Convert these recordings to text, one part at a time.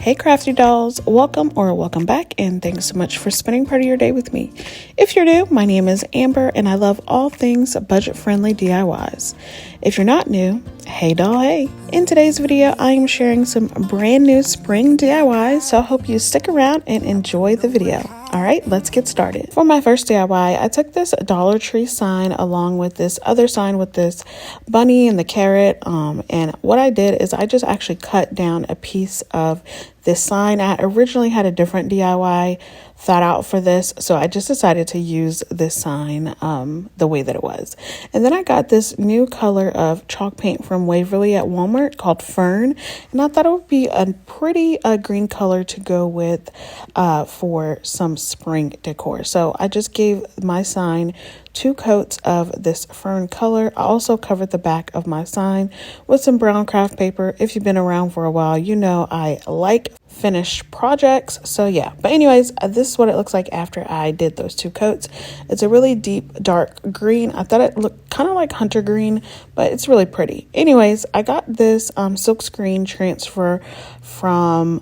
Hey Crafty Dolls, welcome back, and thanks so much for spending part of your day with me. If you're new, my name is Amber and I love all things budget-friendly DIYs. If you're not new, hey doll, hey. In today's video, I am sharing some brand new spring DIYs, so I hope you stick around and enjoy the video. Alright, let's get started. For my first DIY, I took this Dollar Tree sign along with this other sign with this bunny and the carrot, and what I did is I just actually cut down a piece of this sign. I originally had a different DIY thought out for this, so I just decided to use this sign the way that it was. And then I got this new color of chalk paint from Waverly at Walmart called Fern, and I thought it would be a pretty green color to go with for some spring decor. So I just gave my sign 2 coats of this fern color. I also covered the back of my sign with some brown craft paper. If you've been around for a while, you know I like finished projects. So yeah, but anyways, this is what it looks like after I did those 2 coats. It's a really deep dark green. I thought it looked kind of like hunter green, but it's really pretty. Anyways, I got this silk screen transfer from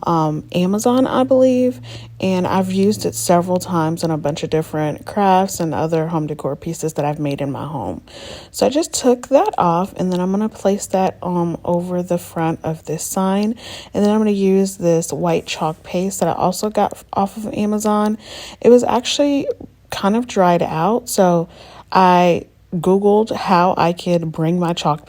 Amazon, I believe, and I've used it several times in a bunch of different crafts and other home decor pieces that I've made in my home. So I just took that off, and then I'm going to place that over the front of this sign, and then I'm going to use this white chalk paste that I also got off of Amazon. It was actually kind of dried out, so I Googled how I could bring my chalk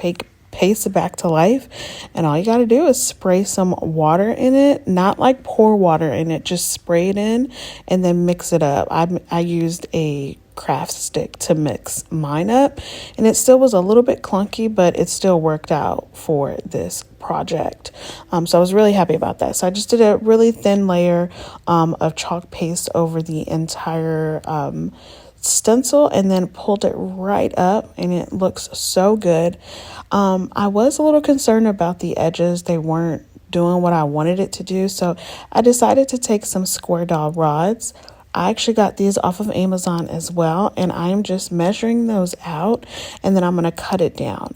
paste back to life, and all you got to do is spray some water in it, not like pour water in it, just spray it in and then mix it up. I used a craft stick to mix mine up, and it still was a little bit clunky, but it still worked out for this project. So I was really happy about that. So I just did a really thin layer of chalk paste over the entire stencil and then pulled it right up, and it looks so good. I was a little concerned about the edges. They weren't doing what I wanted it to do, so I decided to take some square dowel rods. I actually got these off of Amazon as well, and I am just measuring those out, and then I'm going to cut it down.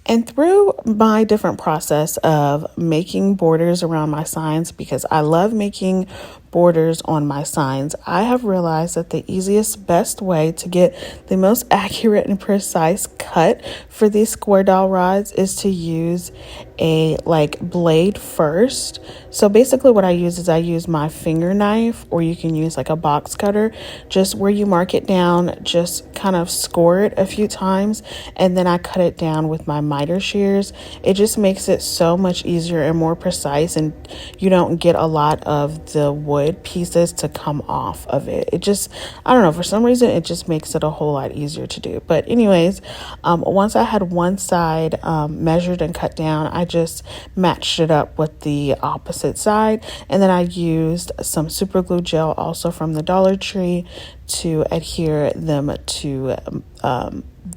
And through my different process of making borders around my signs, because I love making borders on my signs, I have realized that the easiest, best way to get the most accurate and precise cut for these square dowel rods is to use a blade first. So basically what I use is I use my finger knife, or you can use like a box cutter, just where you mark it down, just kind of score it a few times, and then I cut it down with my miter shears. It just makes it so much easier and more precise, and you don't get a lot of the wood pieces to come off of it. It just, I don't know, for some reason it just makes it a whole lot easier to do. But anyways, once I had one side measured and cut down, I just matched it up with the opposite side, and then I used some super glue gel also from the Dollar Tree to adhere them to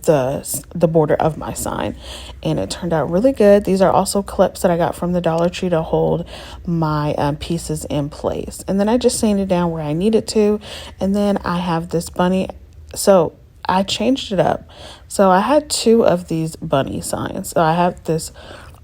the border of my sign, and it turned out really good. These are also clips that I got from the Dollar Tree to hold my pieces in place, and then I just sanded down where I needed to. And then I have this bunny, so I changed it up. So I had 2 of these bunny signs. So I have this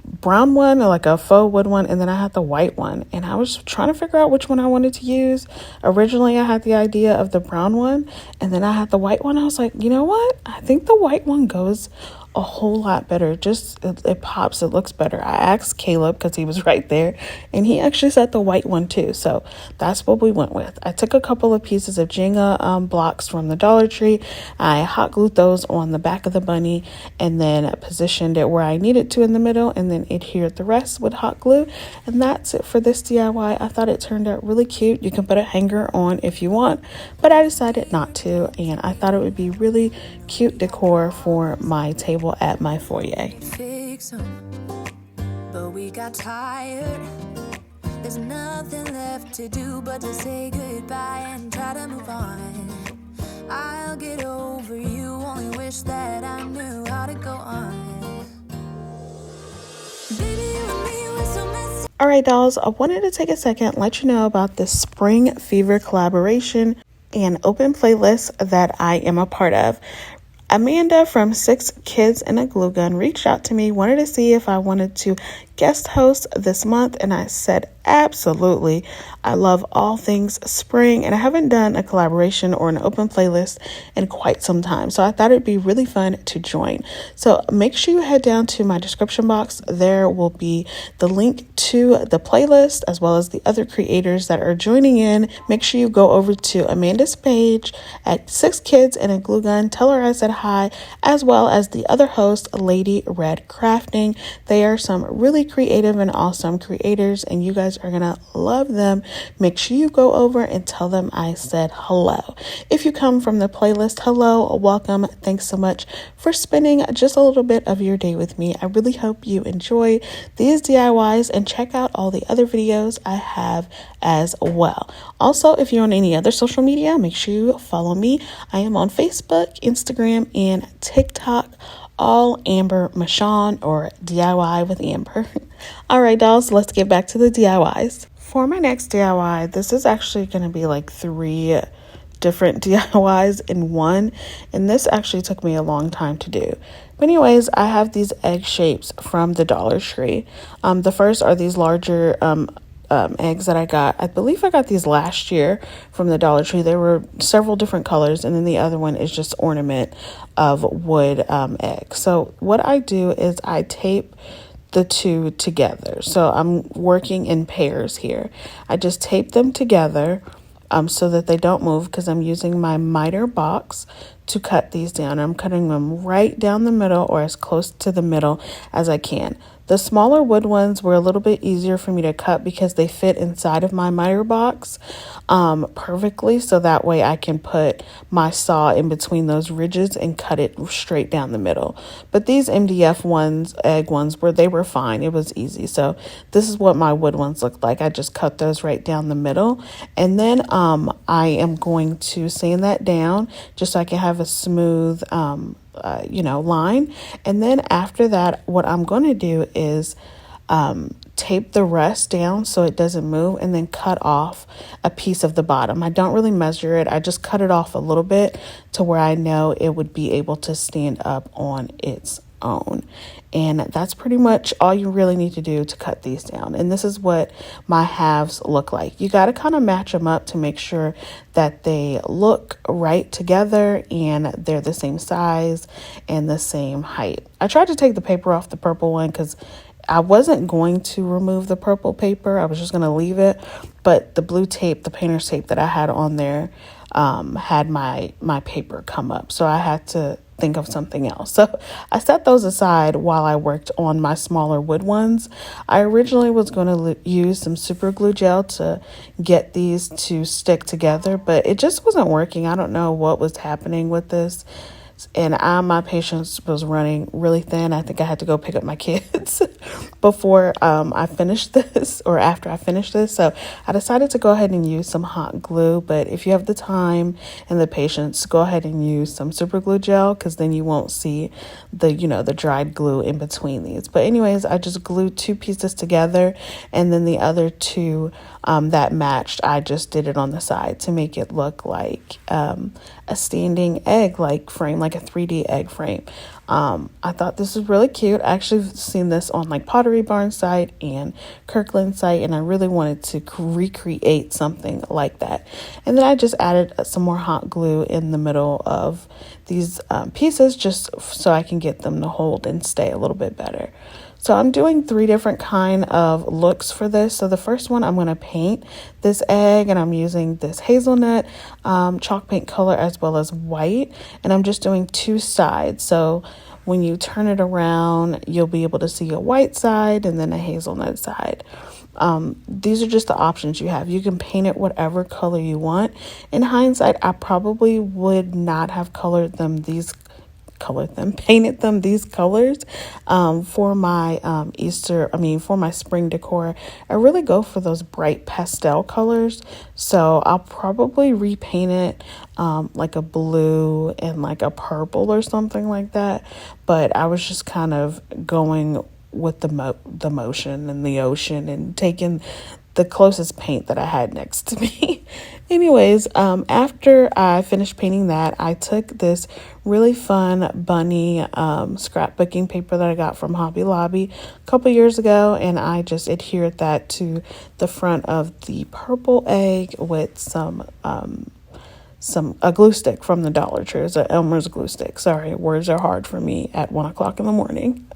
brown one, like a faux wood one, and then I had the white one, and I was trying to figure out which one I wanted to use. Originally I had the idea of the brown one, and then I had the white one. I was like, you know what, I think the white one goes a whole lot better. Just it pops, it looks better. I asked Caleb because he was right there, and he actually said the white one too, so that's what we went with. I took a couple of pieces of Jenga blocks from the Dollar Tree. I hot glued those on the back of the bunny, and then positioned it where I needed to in the middle, and then adhered the rest with hot glue. And that's it for this DIY. I thought it turned out really cute. You can put a hanger on if you want, but I decided not to, and I thought it would be really cute decor for my table at my foyer. But we got tired. There's nothing left to do but to say goodbye and try to move on. I'll get over you, only wish that I knew how to go on. Baby, you and me were so messy. Alright dolls, I wanted to take a second and let you know about the Spring Fever collaboration and open playlist that I am a part of. Amanda from 6 Kids and a Glue Gun reached out to me, wanted to see if I wanted to guest host this month, and I said absolutely. I love all things spring, and I haven't done a collaboration or an open playlist in quite some time, so I thought it'd be really fun to join. So make sure you head down to my description box. There will be the link to the playlist as well as the other creators that are joining in. Make sure you go over to Amanda's page at 6 Kids and a Glue Gun. Tell her I said hi, as well as the other host, Lady Red Crafting. They are some really creative and awesome creators, and you guys are gonna love them. Make sure you go over and tell them I said hello. If you come from the playlist, hello, welcome. Thanks so much for spending just a little bit of your day with me. I really hope you enjoy these DIYs and check out all the other videos I have as well. Also, if you're on any other social media, make sure you follow me. I am on Facebook, Instagram, and TikTok, all Amber Michawn or DIY with Amber. All right, dolls, let's get back to the DIYs. For my next DIY, this is actually going to be like 3 different DIYs in one, and this actually took me a long time to do. But anyways, I have these egg shapes from the Dollar Tree. The first are these larger eggs that I got. I believe I got these last year from the Dollar Tree. There were several different colors, and then the other one is just ornament of wood eggs. So what I do is I tape the two together. So I'm working in pairs here. I just tape them together so that they don't move, because I'm using my miter box to cut these down. I'm cutting them right down the middle, or as close to the middle as I can. The smaller wood ones were a little bit easier for me to cut because they fit inside of my miter box perfectly, so that way I can put my saw in between those ridges and cut it straight down the middle. But these MDF ones, egg ones, they were fine. It was easy. So this is what my wood ones look like. I just cut those right down the middle, and then I am going to sand that down just so I can have a smooth line. And then after that, what I'm going to do is tape the rest down so it doesn't move, and then cut off a piece of the bottom. I don't really measure it. I just cut it off a little bit to where I know it would be able to stand up on its own. And that's pretty much all you really need to do to cut these down. And this is what my halves look like. You got to kind of match them up to make sure that they look right together and they're the same size and the same height. I tried to take the paper off the purple one because I wasn't going to remove the purple paper. I was just going to leave it. But the blue tape, the painter's tape that I had on there, had my paper come up. So I had to think of something else. So I set those aside while I worked on my smaller wood ones. I originally was going to use some super glue gel to get these to stick together, but it just wasn't working. I don't know what was happening with this. And my patience was running really thin. I think I had to go pick up my kids before I finished this, or after I finished this. So I decided to go ahead and use some hot glue. But if you have the time and the patience, go ahead and use some super glue gel, because then you won't see the dried glue in between these. But anyways, I just glued 2 pieces together, and then the other 2 that matched, I just did it on the side to make it look like a standing egg like frame, like a 3D egg frame. I thought this was really cute. I actually seen this on like Pottery Barn site and Kirkland site, and I really wanted to recreate something like that. And then I just added some more hot glue in the middle of these pieces just so I can get them to hold and stay a little bit better. So I'm doing 3 different kind of looks for this. So the first one, I'm going to paint this egg, and I'm using this hazelnut chalk paint color as well as white, and I'm just doing 2 sides. So when you turn it around, you'll be able to see a white side and then a hazelnut side. These are just the options you have. You can paint it whatever color you want. In hindsight, I probably would not have painted them these colors for my for my spring decor. I really go for those bright pastel colors, so I'll probably repaint it like a blue and like a purple or something like that. But I was just kind of going with the motion and the ocean, and taking the closest paint that I had next to me. Anyways, after I finished painting that, I took this really fun bunny scrapbooking paper that I got from Hobby Lobby a couple years ago, and I just adhered that to the front of the purple egg with a glue stick from the Dollar Tree. It's an Elmer's glue stick. Sorry, words are hard for me at 1 o'clock in the morning.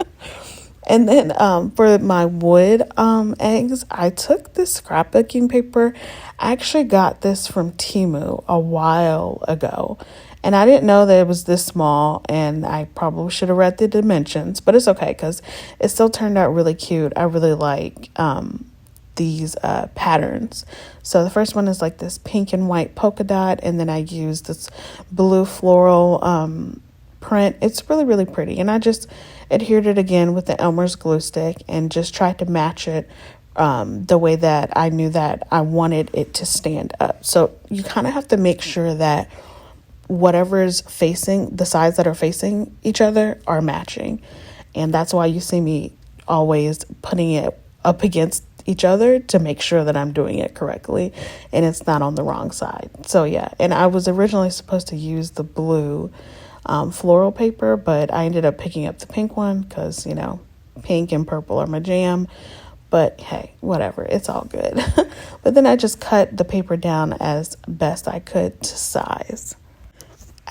And then for my wood eggs, I took this scrapbooking paper. I actually got this from Temu a while ago, and I didn't know that it was this small, and I probably should have read the dimensions, but it's okay because it still turned out really cute. I really like these patterns. So the first one is like this pink and white polka dot, and then I used this blue floral print. It's really, really pretty, and I just adhered it again with the Elmer's glue stick and just tried to match it the way that I knew that I wanted it to stand up. So you kind of have to make sure that whatever is facing, the sides that are facing each other are matching, and that's why you see me always putting it up against each other to make sure that I'm doing it correctly and it's not on the wrong side. So yeah, and I was originally supposed to use the blue floral paper, but I ended up picking up the pink one because, you know, pink and purple are my jam. But hey, whatever, it's all good. But then I just cut the paper down as best I could to size.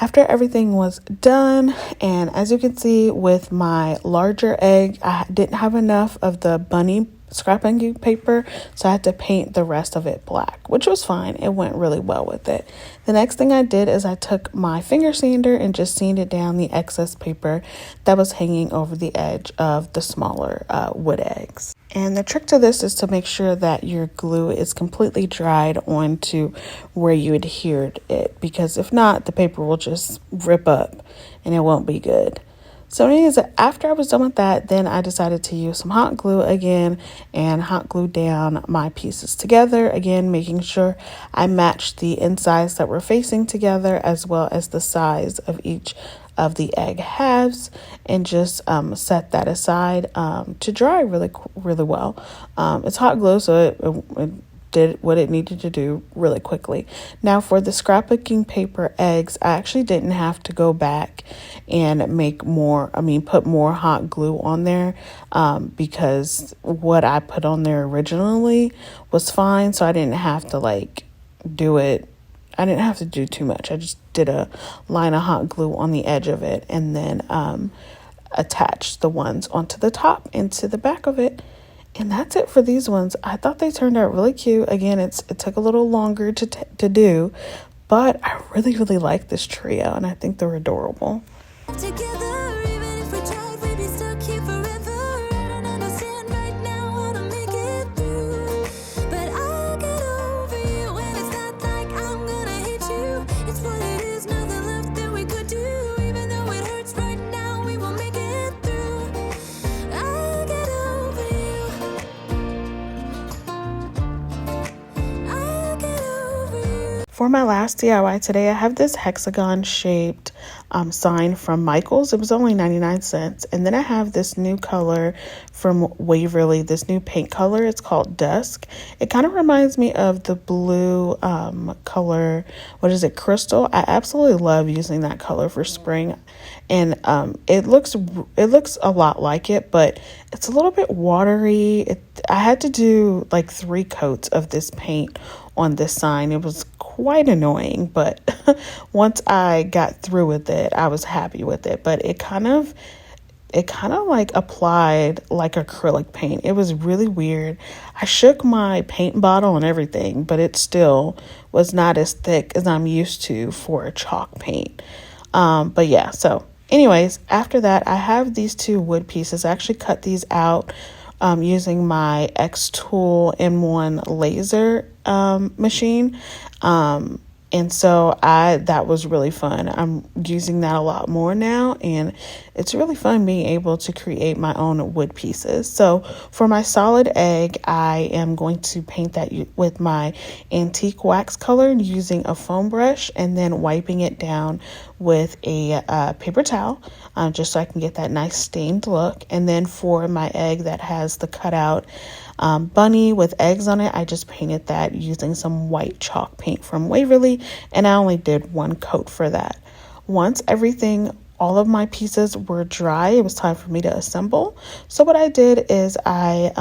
After everything was done, and as you can see with my larger egg, I didn't have enough of the bunny scrapbooking paper, so I had to paint the rest of it black, which was fine. It went really well with it. The next thing I did is I took my finger sander and just sanded down the excess paper that was hanging over the edge of the smaller wood eggs. And the trick to this is to make sure that your glue is completely dried onto where you adhered it, because if not, the paper will just rip up and it won't be good. So anyways, after I was done with that, then I decided to use some hot glue again and hot glue down my pieces together. Again, making sure I matched the insides that were facing together as well as the size of each of the egg halves, and just set that aside to dry really well. It's hot glue, so it did what it needed to do really quickly. Now for the scrapbooking paper eggs, I actually didn't have to go back and put more hot glue on there because what I put on there originally was fine, so I didn't have to do it. I didn't have to do too much. I just did a line of hot glue on the edge of it and then attached the ones onto the top and to the back of it. And that's it for these ones. I thought they turned out really cute. Again, it took a little longer to do, but I really, really like this trio, and I think they're adorable. Together, even if we tried, we'd be stuck here forever. I don't understand right now how to make it through, but I'll get over you, and it's not like I'm gonna hate you. It's what it is, nothing left that we could do. Even though it hurts right now, we will make it through. I'll get over you. I'll get over you. For my last DIY today, I have this hexagon shaped sign from Michael's. It was only 99 cents. And then I have this new color from Waverly, this new paint color. It's called Dusk. It kind of reminds me of the blue color, Crystal. I absolutely love using that color for spring. And it looks a lot like it, but it's a little bit watery. I had to do 3 coats of this paint on this sign. It was quite annoying, but once I got through with it, I was happy with it. But it kind of applied like acrylic paint. It was really weird. I shook my paint bottle and everything, but it still was not as thick as I'm used to for a chalk paint. But yeah, so anyways, after that, I have these 2 wood pieces. I actually cut these out using my X-Tool M1 laser machine. And so that was really fun. I'm using that a lot more now, and it's really fun being able to create my own wood pieces. So for my solid egg, I am going to paint that with my antique wax color using a foam brush and then wiping it down with a paper towel, just so I can get that nice stained look. And then for my egg that has the cutout bunny with eggs on it. I just painted that using some white chalk paint from Waverly, and I only did one coat for that. Once all of my pieces were dry, it was time for me to assemble. So what I did is I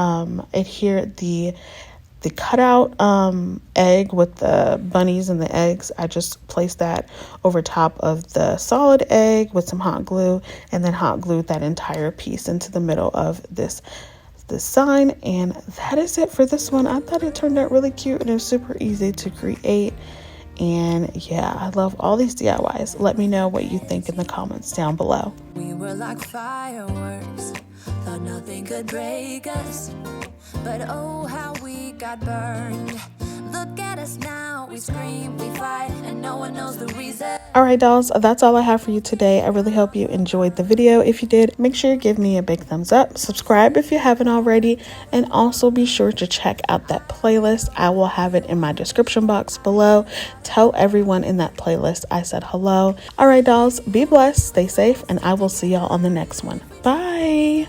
adhered the cutout egg with the bunnies and the eggs. I just placed that over top of the solid egg with some hot glue, and then hot glued that entire piece into the middle of this sign. And that is it for this one. I thought it turned out really cute and it was super easy to create. And yeah, I love all these DIYs. Let me know what you think in the comments down below. We were like fireworks, thought nothing could break us, but oh how we got burned. Look at us now, we scream, we fight, and no one knows the reason. Alright dolls, that's all I have for you today. I really hope you enjoyed the video. If you did, make sure you give me a big thumbs up, subscribe if you haven't already, and also be sure to check out that playlist. I will have it in my description box below. Tell everyone in that playlist I said hello. Alright dolls, be blessed, stay safe, and I will see y'all on the next one. Bye!